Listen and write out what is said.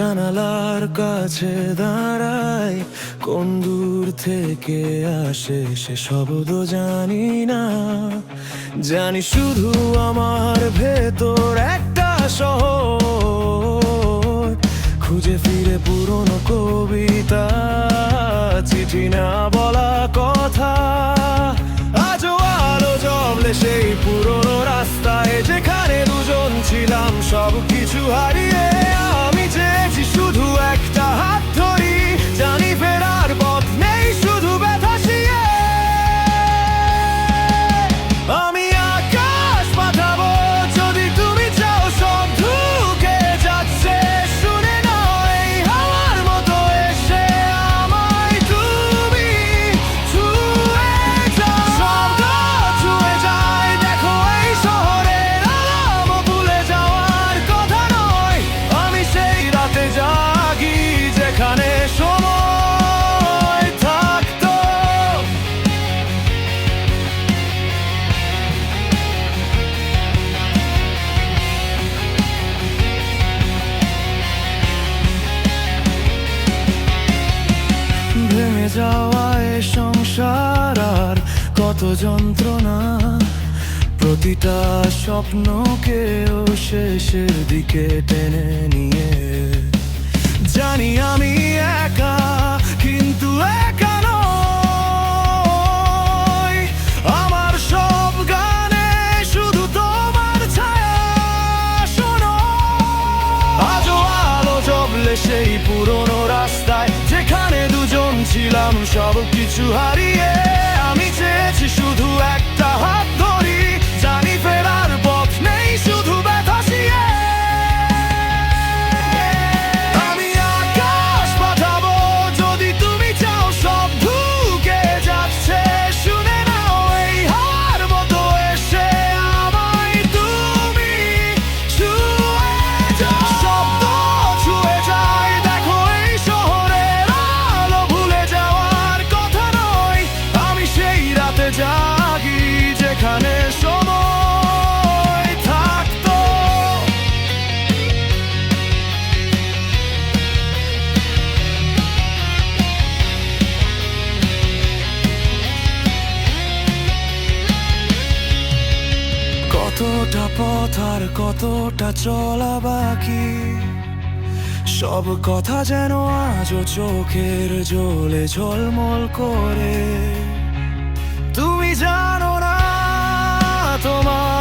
জানালার কাছে দাঁড়াই, কোন দূর থেকে আসে সে শব্দ জানি না। জানি শুধু আমার ভেতর একটা শহর খুঁজে ফিরে পুরনো কবিতা, চিঠি না বলা কথা। আজও আলো জ্বলে সেই পুরনো রাস্তায়, যেখানে দুজন ছিলাম সব কিছু হারিয়ে। আমি চেয়েছি শুধু একটা হাত ধরি, জানি ফেরার পথ নেই, শুধু ব্যথা শিয়ে। আমি আকাশ পাঠাবো যদি তুমি চাও, সব ঢুকে যাচ্ছে শুনে নয়, হাওয়ার মতো এসে আমায় তুমি ছুঁয়ে যাও। শব্দ ছুঁয়ে যায়, দেখো এই শহরের আলাম ভুলে যাওয়ার কথা নয়। আমি সেই রাতে জাগি যেখানে সময় থাকতো। ভেঙে যাওয়া এ সংসার আর কত যন্ত্রণা, প্রতিটা স্বপ্নকেও শেষের দিকে টেনে নিয়ে। জানি আমি একা, কিন্তু একা নই। আমার সব গানে শুধু তোমার ছায়া শোনো। আজও আলো জ্বলে সেই পুরনো রাস্তায়, যেখানে দুজন ছিলাম সব কিছু হারিয়ে। আমি চেয়েছি শুধু একটা হাত ধরি, জানি ফেরার পথ নেই, শুধু ব্যথা শিয়ে। আমি আকাশ পাঠাবো যদি তুমি চাও, সব ঢুকে যাচ্ছে শুনে নাও, এই হাওয়ার মতো এসে আমায় তুমি ছুঁয়ে যাও। শব্দ ছুঁয়ে যায়, দেখো এই শহরের আলো ভুলে যাওয়ার কথা নয়। আমি সেই রাতে জাগি যেখানে সময় থাকতো। কতটা পথ আর কতটা চলা বাকি, সব কথা যেন আজও চোখের জলে ঝলমল করে। তুমি জানো না তোমার